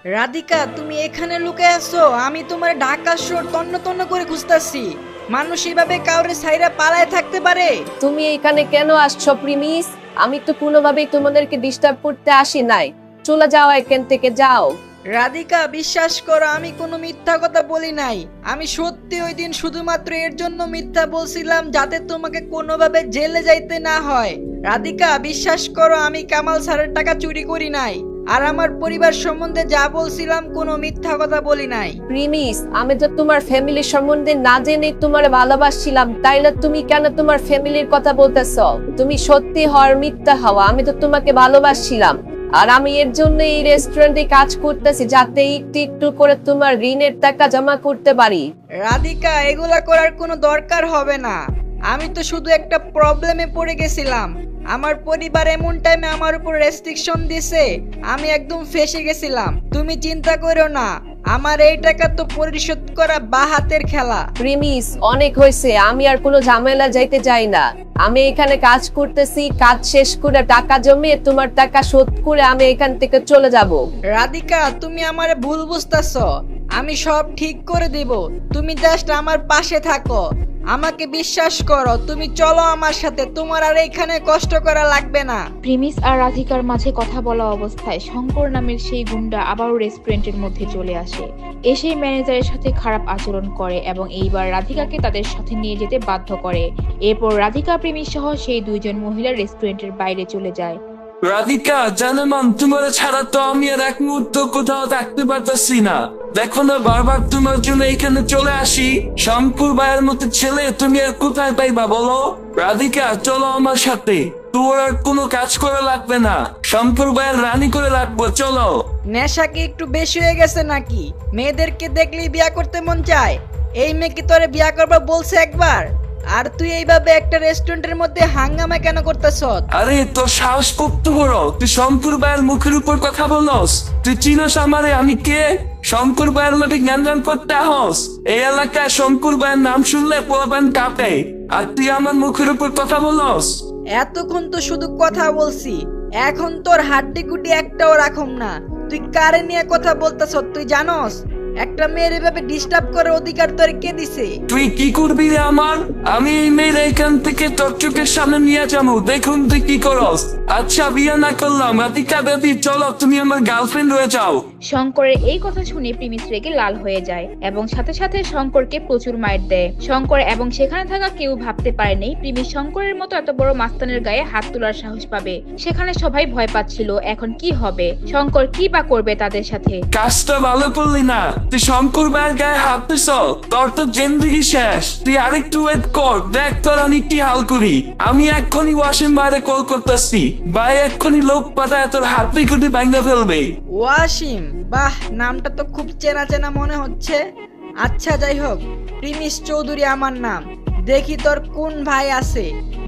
রাধিকা, তুমি এখানে লুকে আছো? আমি তোমার ঢাকা শহর তন্ন তন্ন করে খুঁজতাছি। মানুষ এভাবে কাউরে ছাইরা পালায় থাকতে পারে? তুমি এখানে কেন আসছো প্রিমিস? আমি তো কোনোভাবেই তোমাদেরকে ডিস্টার্ব করতে আসি নাই। চলে যাও, এখান থেকে যাও। রাধিকা, বিশ্বাস করো, আমি কোনো মিথ্যা কথা বলি নাই। আমি সত্যি ওই দিন শুধুমাত্র এর জন্য মিথ্যা বলছিলাম যাতে তোমাকে কোনোভাবে জেলে যাইতে না হয়। রাধিকা, বিশ্বাস করো, আমি কামাল স্যারের টাকা চুরি করি নাই। আর আমার পরিবার সম্বন্ধে যা বলছিলাম কোনো মিথ্যা কথা বলি নাই। প্রিমিস, আমি তো তোমার ফ্যামিলির সম্বন্ধে না জেনে তোমার ভালোবাসছিলাম, তাইলে তুমি কেন তোমার ফ্যামিলির কথা বলতেছো? তুমি সত্যি হওয়ার মিথ্যা হওয়া, আমি তো তোমাকে ভালোবাসছিলাম। আর আমি এর জন্য এই রেস্টুরেন্টে কাজ করতেছি যাতে একটু একটু করে তোমার ঋণের টাকা জমা করতে পারি। রাধিকা, এগুলা করার কোনো দরকার হবে না। আমি তো শুধু একটা প্রবলেমে পড়ে গেছিলাম। আমার পরিবার এমন টাইমে আমার উপর রেস্ট্রিকশন দিছে, আমি একদম ফেঁসে গেছিলাম। তুমি চিন্তা করো না, আমার এই টাকা তো পরিশোধ করা বা হাতের খেলা। প্রিমিস, অনেক হয়েছে, আমি আর কোনো ঝামেলা যাইতে চাই না। আমি এখানে কাজ করতেছি, কাজ শেষ করে টাকা জমিয়ে তোমার টাকা শোধ করে আমি এখান থেকে চলে যাব। রাধিকা, তুমি আমারে ভুল বুঝতাছ। আমি সব ঠিক করে দিব, তুমি জাস্ট আমার পাশে থাকো। আমাকে বিশ্বাস করো, তুমি চলো আমার সাথে, তোমার আর এখানে কষ্ট করা লাগবে না। প্রিমিস আর রাধিকার মাঝে কথা বলা অবস্থায় শঙ্কর নামের সেই গুন্ডা আবারও রেস্টুরেন্টের মধ্যে চলে আসে। এসেই ম্যানেজারের সাথে খারাপ আচরণ করে এবং এইবার রাধিকাকে তাদের সাথে নিয়ে যেতে বাধ্য করে। এরপর রাধিকা প্রিমিস সহ সেই দুইজন মহিলা রেস্টুরেন্টের বাইরে চলে যায়। রাধিকা, জানেমান তোমার ছাড়া তো আমি আর এক মুহূর্ত কোথাও থাকতে পারতেছি না। দেখো না, বারবার তোমার জন্য এখানে চলে আসি। শ্যামপুর ভাইয়ের মতো ছেলে তুমি আর কোথায় পাইবা বলো? রাধিকা, চলো আমার সাথে, তোর আর কোনো কাজ করা লাগবে না। শ্যামপুর ভাইয়ের রানী করে রাখবো, চলো। নেশা কি একটু বেশি হয়ে গেছে নাকি? মেয়েদেরকে দেখলেই বিয়া করতে মন চায়। এই মেয়ে কি তোরে বিয়া করবা বলছে একবার? আর তুই এইভাবে একটা রেস্টুরেন্টের মধ্যে হাঙ্গামা কেন করতেছ? আরে তোর সাহস করতে বড়, তুই শঙ্কর ভাইয়ের মুখের উপর কথা বলস? তুই চিনস আমারে আমি কে? শঙ্কর ভাইয়ের লোকে জ্ঞান করতে আহস? এই এলাকায় শঙ্কর ভাইয়ের নাম শুনলে পোলাপান কাঁপে, আর তুই আমার মুখের উপর কথা বলস? এতক্ষণ তো শুধু কথা বলছি, এখন তোর হাড্ডি গুড্ডি একটাও রাখুম না। তুই কারে নিয়ে কথা বলতেছ তুই জানস? একটা মেয়ের এভাবে ডিস্টার্ব করার অধিকার তোর কে দিছে? তুই কি করবি রে আমার? আমি এই মেয়ের এখান থেকে তোর চোখের সামনে নিয়ে যাবো, দেখুন তুই কি করস। আচ্ছা, বিয়ে না করলাম, রাধিকা বেবি চলো, তুমি আমার গার্লফ্রেন্ড হয়ে যাও। শঙ্করের এই কথা শুনে প্রিমিস রেগে লাল হয়ে যায় এবং সাথে সাথে শঙ্করকে প্রচুর মাইর দেয়। শঙ্কর এবং সেখানে থাকা কেউ ভাবতে পারেনি প্রিমিস শঙ্করের মতো এত বড় মাস্তানের গায়ে হাত তোলার সাহস পাবে। সেখানে সবাই ভয় পাচ্ছিল এখন কি হবে, শঙ্কর কি বা করবে তাদের সাথে। কাজটা ভালো করলি না, তুই শঙ্কর ভাইয়ের গায়ে হাত দিস, তোর তো জিন্দেগি শেষ। তুই আরেকটু ওয়েট কর, দেখ তোর আমি কি হাল করি। আমি এক্ষুনি ওয়াশিং বাইরে কল করতেছি, ভাই এক্ষুনি লোক পাঠায় তোর হাত পিকুটি ভাঙা ফেলবে। ওয়াসিম, বাহ, নামটা তো খুব চেনা চেনা মনে হচ্ছে। আচ্ছা, যাই হোক, প্রিমিস চৌধুরী আমার নাম। দেখি তোর কোন ভাই আছে,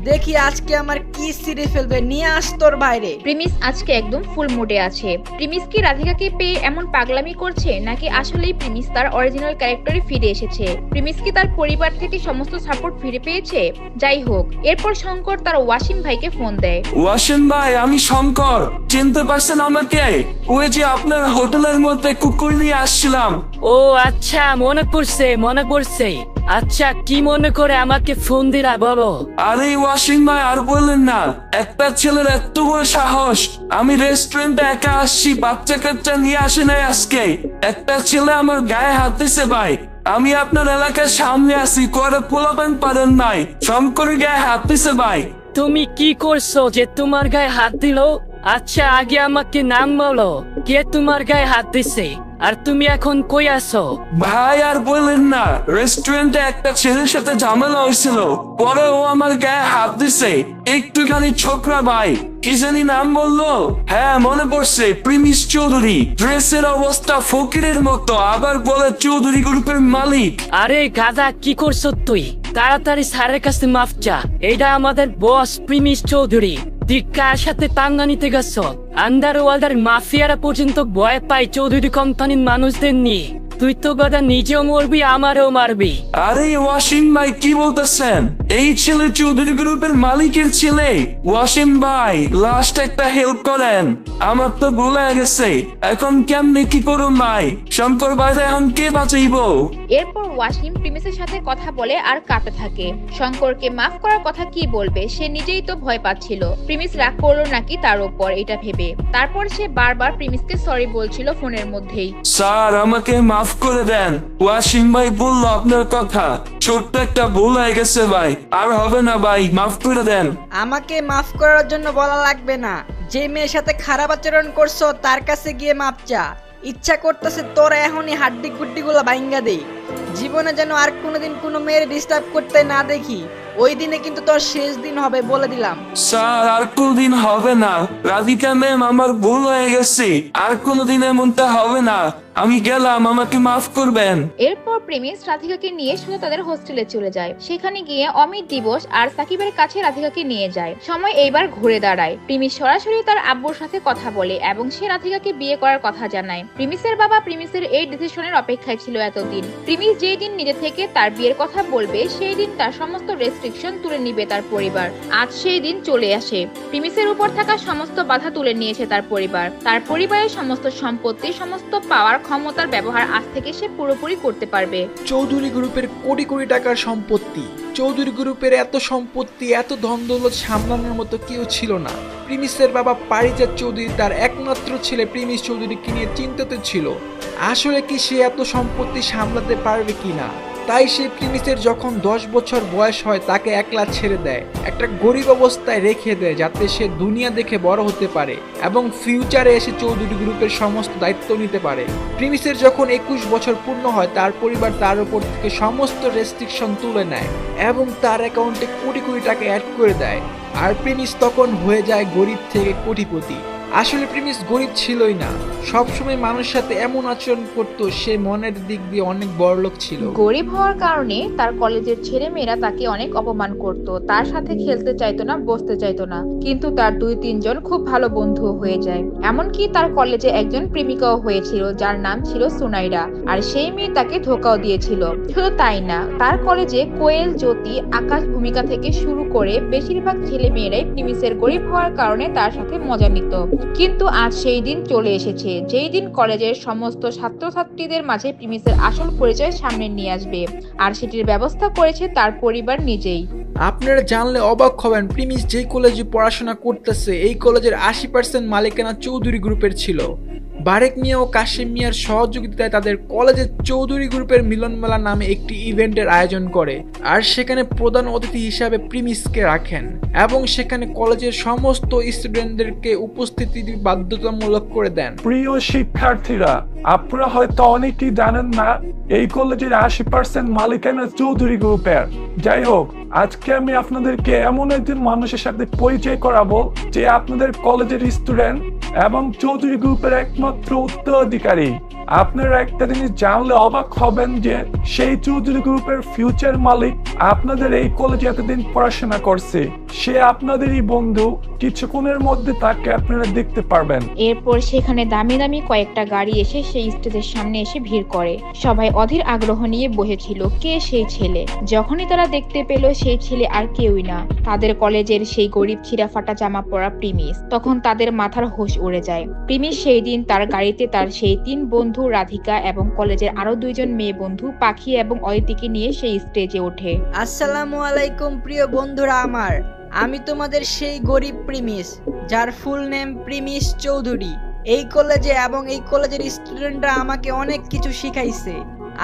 দেখি আজকে আমার কি সিঁড়ে ফেলবে। নিয়ে আস তোর বাইরে। প্রিমিস আজকে একদম ফুল মুডে আছে। প্রিমিস কি রাধিকাকে পেয়ে এমন পাগলামি করছে নাকি আসলেই প্রিমিস তার অরিজিনাল ক্যারেক্টারে ফিরে এসেছে? প্রিমিস কি তার পরিবার থেকে সমস্ত সাপোর্ট ফিরে পেয়েছে? যাই হোক, এরপর শঙ্কর তার ওয়াসিম ভাইকে ফোন দেয়। ওয়াসিম ভাই, আমি শঙ্কর, চিনতে পারছেন আমাকে? ওই যে আপনার হোটেলের মধ্যে কুকুর নিয়ে আসছিলাম। ও আচ্ছা, মনে পড়ছে। আচ্ছা, কি মনে করে আমাকে ফোন দিলা বলো? আরে ওয়াসিম ভাই, আর বললেন না, একটা ছেলের এত বড় সাহস। আমি রেস্টুরেন্টে একা আসছি, বাচ্চা কাচ্চা নিয়ে আসে নাই আজকে। একটা ছেলে আমার গায়ে হাত দিছে ভাই। আমি আপনার এলাকার সামনে আছি, করে পোলাপান পারেন নাই, শঙ্করের গায়ে হাত দিছে ভাই। তুমি কি করছো যে তোমার গায়ে হাত দিলো? আচ্ছা, আগে আমাকে নাম বলো, কে তোমার গায়ে হাত দিছে আর তুমি এখন কই আছো? ভাই আর বললেন না, রেস্টুরেন্টে একটা ছেলের সাথে ঝামেলা হয়েছিল, পরে ও আমার গায়ে হাত দিছে। একটুখানি ছোকরা ভাই, কি জানি নাম বললো? হ্যাঁ মনে পড়ছে, প্রিমিস চৌধুরী। ড্রেসের অবস্থা ফকিরের মতো, আবার বলে চৌধুরী গ্রুপের মালিক। আরে গাধা, কি করছো তুই? তাড়াতাড়ি স্যারের কাছে মাফ চা। এইটা আমাদের বস প্রিমিস চৌধুরী। তুই কার সাথে পাঙ্গা নিতে গেছ? আন্ডারওয়ার্ল্ডের মাফিয়ারা পর্যন্ত ভয় পায় চৌধুরী কোম্পানির মানুষদের নিয়ে। তুই তো কথা নিজেও মরবি আমারও মারবি। আরে ওয়াসিম ভাই কি বলতেছেন? এই ছেলে চৌধুরী গ্রুপের মালিকের ছেলে। ওয়াসিম ভাই লাস্ট একটা হেল্প করেন, আমার তো ভুল হয়ে গেছে, এখন কেমনে কি করুন ভাই? শঙ্কর ভাই এখন কে বাঁচাইবো? এরপর ওয়াসিম প্রিমিসের সাথে কথা বলে আর কাঁপতে থাকে। শঙ্করকে মাফ করার কথা কি বলবে, সে নিজেই তো ভয় পাচ্ছিল প্রিমিস রাগ করলো নাকি তার উপর এটা ভেবে। তারপর সে বারবার প্রিমিসকে সরি বলছিল ফোনের মধ্যেই। স্যার আমাকে মাফ করে দেন, ওয়াসিম ভাই বললো আপনার কথা, ছোট্ট একটা ভুল হয়ে গেছে ভাই, আর হবে না ভাই, মাফ করে দেন। আমাকে মাফ করার জন্য বলা লাগবে না, যে মেয়ের সাথে খারাপ আচরণ করছো তার কাছে গিয়ে মাপ চা। ইচ্ছা করতেছে তোরা এখনই হাড্ডি গুড্ডি গুলো ভাঙ্গা দেই, জীবনে যেন আর কোনোদিন কোনো মেয়ের ডিস্টার্ব করতে না দেখি। ওই দিনে কিন্তু তোর শেষ দিন হবে বলে দিলাম। স্যার আর কোনদিন হবে না, রাধিকা ম্যাম আমার ভুল হয়ে গেছে, আর কোনোদিন এমনটা হবে না, আমি গেলাম, আমাকে মাফ করবেন। এরপর প্রেমিস রাধিকাকে নিয়ে শুধু তাদের হোস্টেলে চলে যায়। সেখানে গিয়ে অমিত, দিবস আর সাকিবের কাছে রাধিকাকে নিয়ে যায়। সময় এইবার ঘুরে দাঁড়ায়। প্রেমিস সরাসরি তার আব্বুর সাথে কথা বলে এবং সে রাধিকাকে বিয়ে করার কথা জানায়। প্রেমিসের বাবা প্রেমিসের এই ডিসিশনের অপেক্ষায় ছিল এতদিন। প্রেমিস যেই দিন নিজে থেকে তার বিয়ের কথা বলবে সেই দিন তার সমস্ত রেস্ট্রিকশন তুলে নিবে তার পরিবার। আজ সেই দিন চলে আসে। প্রেমিসের উপর থাকা সমস্ত বাধা তুলে নিয়েছে তার পরিবার। তার পরিবারের সমস্ত সম্পত্তি, সমস্ত পাওয়ার ক্ষমতার ব্যবহার আজ থেকে সে পুরোপুরি করতে পারবে। চৌধুরী গ্রুপের কোটি কোটি টাকার সম্পত্তি, চৌধুরী গ্রুপের এত সম্পত্তি, এত ধন দৌলত সামলানোর মতো কেউ ছিল না। প্রিমিসের বাবা পারিজাত চৌধুরী তার একমাত্র ছেলে প্রিমিস চৌধুরীকে নিয়ে চিন্তিত ছিল, আসলে কি সে এত সম্পত্তি সামলাতে পারবে কিনা। তাই সে প্রিমিসের যখন 10 বছর বয়স হয় তাকে একলা ছেড়ে দেয়, একটা গরিব অবস্থায় রেখে দেয়, যাতে সে দুনিয়া দেখে বড় হতে পারে এবং ফিউচারে এসে চৌধুরী গ্রুপের সমস্ত দায়িত্ব নিতে পারে। প্রিমিসের যখন 21 বছর পূর্ণ হয় তার পরিবার তার উপর থেকে সমস্ত রেস্ট্রিকশন তুলে নেয় এবং তার অ্যাকাউন্টে কোটি কোটি টাকা অ্যাড করে দেয়। আর প্রিমিস তখন হয়ে যায় গরিব থেকে কোটিপতি। আসলে প্রিমিস গরিব ছিলই না, সবসময় মানুষের সাথে এমন আচরণ করত, সে মনের দিক দিয়ে অনেক বড়লোক ছিল। গরিব হওয়ার কারণে তার কলেজের ছেলেমেয়েরা তাকে অনেক অপমান করত, তার সাথে খেলতে চাইতো না, বসতে চাইতো না। কিন্তু তার 2-3 জন খুব ভালো বন্ধু হয়ে যায়। এমনকি তার কলেজে একজন প্রেমিকাও হয়েছিল যার নাম ছিল সুনাইরা, আর সেই মেয়ে তাকে ধোকাও দিয়েছিল। শুধু তাই না, তার কলেজে কোয়েল, জ্যোতি, আকাশ, ভূমিকা থেকে শুরু করে বেশিরভাগ ছেলে মেয়েরাই প্রিমিসের গরিব হওয়ার কারণে তার সাথে মজা নিত। কিন্তু আজ সেই দিন চলে এসেছে, যেই দিন কলেজের সমস্ত ছাত্রছাত্রীদের মাঝে প্রিমিসের আসল পরিচয় সামনে নিয়ে আসবে, আর সেটির ব্যবস্থা করেছে তার পরিবার নিজেই। আপনারা জানলে অবাক হবেন, প্রিমিস যেই কলেজে পড়াশোনা করতেছে এই কলেজের 80% মালিকানা চৌধুরী গ্রুপের ছিল। বারেক মিয়া ও কাশিম মিয়ার সহযোগিতায় তাদের কলেজের চৌধুরী গ্রুপের মিলনমেলা নামে একটি ইভেন্টের আয়োজন করে, আর সেখানে প্রধান অতিথি হিসাবে প্রিমিসকে রাখেন এবং সেখানে কলেজের সমস্ত স্টুডেন্টদেরকে উপস্থিতি বাধ্যতামূলক করে দেন। প্রিয় শিক্ষার্থীরা, আপনারা হয়তো অনেকেই জানেন না এই কলেজের 80% মালিকানা চৌধুরী গ্রুপের। যাই হোক, আজকে আমি আপনাদেরকে এমন একজন মানুষের সাথে পরিচয় করাবো যে আপনাদের কলেজের স্টুডেন্ট এবং চৌধুরী গ্রুপের একমাত্র উত্তরাধিকারী। আপনারা একটা জিনিস জানলে অবাক হবেন যে সেই চৌধুরী গ্রুপের ফিউচার মালিক আপনাদের এই কলেজে এতদিন পড়াশোনা করছে, সে আপনাদেরই বন্ধু। কিছুক্ষণের মধ্যে তাকে আপনারা দেখতে পারবেন। এরপর সেখানে দামি দামি কয়েকটা গাড়ি এসে সেই স্টেজের সামনে এসে ভিড় করে। সবাই অধীর আগ্রহ নিয়ে বসেছিল কে সেই ছেলে। যখনই তারা দেখতে পেল সেই ছেলে আর কেউই না, তাদের কলেজের সেই গরিব ছিঁড়া ফাটা জামা পরা প্রিমিস। তখন তাদের মাথার হোশ উড়ে যায়। প্রিমিস সেই দিন তার গাড়িতে তার সেই 3 বন্ধু রাধিকা এবং কলেজের আরো 2 জন মেয়ে বন্ধু পাখি এবং অদিতিকে নিয়ে সেই স্টেজে ওঠে। আসসালামু আলাইকুম প্রিয় বন্ধুরা আমার, আমি তোমাদের সেই গরিব প্রিমিস, যার ফুল নেম প্রিমিস চৌধুরী। এই কলেজে এবং এই কলেজের স্টুডেন্টরা আমাকে অনেক কিছু শিখাইছে।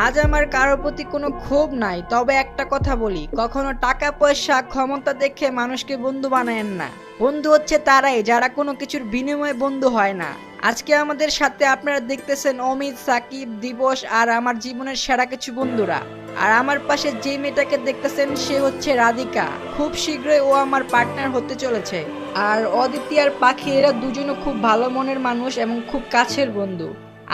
আজ আমার কারোর প্রতি কোনো ক্ষোভ নাই, তবে একটা কথা বলি, কখনো টাকা পয়সা ক্ষমতা দেখে মানুষকে বন্ধু বানায়েন না। বন্ধু হচ্ছে তারাই যারা কোনো কিছুর বিনিময়ে বন্ধু হয় না। আজকে আমাদের সাথে আপনারা দেখতেছেন অমিত, সাকিব, দিবস আর আমার জীবনের সেরা কিছু বন্ধুরা। আর আমার পাশে যে মেয়েটাকে দেখতেছেন সে হচ্ছে রাধিকা। খুব শীঘ্রই ও আমার পার্টনার হতে চলেছে। আর অদিতি আর পাখি এরা দুজনও খুব ভালো মনের মানুষ এবং খুব কাছের বন্ধু।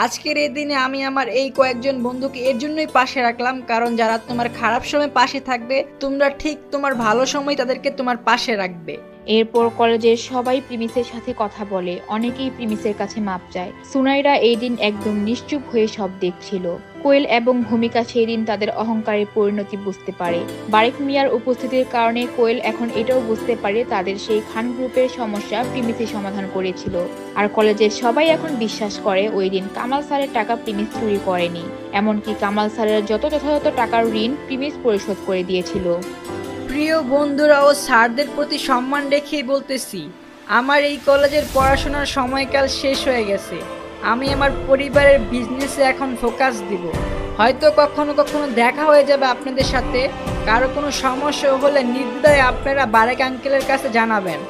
আজকের এই দিনে আমি আমার এই কয়েকজন বন্ধুকে এর জন্যই পাশে রাখলাম, কারণ যারা তোমার খারাপ সময় পাশে থাকবে, তোমরা ঠিক তোমার ভালো সময় তাদেরকে তোমার পাশে রাখবে। এরপর কলেজের সবাই প্রিমিসের সাথে কথা বলে, অনেকেই প্রিমিসের কাছে মাপ চায়। সুনাইরা এই দিন একদম নিশ্চুপ হয়ে সব দেখছিল। কোয়েল এবং ভূমিকা সেই দিন তাদের অহংকারের পরিণতি বুঝতে পারে। বারেক মিয়ার উপস্থিতির কারণে কোয়েল এখন এটাও বুঝতে পারে তাদের সেই খান গ্রুপের সমস্যা প্রিমিসই সমাধান করেছিল। আর কলেজের সবাই এখন বিশ্বাস করে ওই দিন কামাল স্যারের টাকা প্রিমিস চুরি করেনি, এমনকি কামাল স্যারের যত যথাযথ টাকার ঋণ প্রিমিস পরিশোধ করে দিয়েছিল। প্রিয় বন্ধুরা ও স্যারদের প্রতি সম্মান রেখেই বলতেছি, আমার এই কলেজের পড়াশোনার সময়কাল শেষ হয়ে গেছে। আমি আমার পরিবারের বিজনেসে এখন ফোকাস দিব। হয়তো কখনো কখনো দেখা হয়ে যাবে আপনাদের সাথে। কারো কোনো সমস্যা হলে নির্দ্বিধায় আপনারা বারেক আঙ্কেলের কাছে জানাবেন।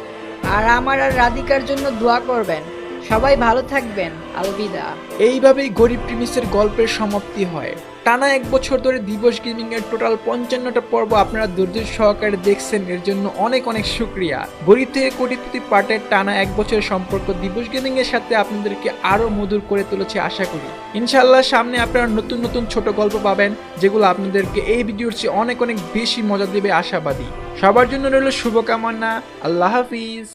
আর আমার আর রাধিকার জন্য দোয়া করবেন। সবাই ভালো থাকবেন। আলবিদা। এইভাবেই গরিব প্রিমিসের গল্পের সমাপ্তি হয়। টানা 1 বছর ধরে দিবস গেমিং এর টোটাল 55টা পর্ব আপনারা ধৈর্য সহকারে দেখছেন, এর জন্য অনেক অনেক শুকরিয়া। গরিব থেকে কোটিপতি পার্টের টানা 1 বছরের সম্পর্ক দিবস গেমিং এর সাথে আপনাদেরকে আরো মধুর করে তুলেছে আশা করি। ইনশাআল্লাহ সামনে আপনারা নতুন নতুন ছোট গল্প পাবেন, যেগুলো আপনাদেরকে এই ভিডিওর চেয়ে অনেক অনেক বেশি মজা দেবে আশাবাদী। সবার জন্য রইল শুভকামনা। আল্লাহ হাফিজ।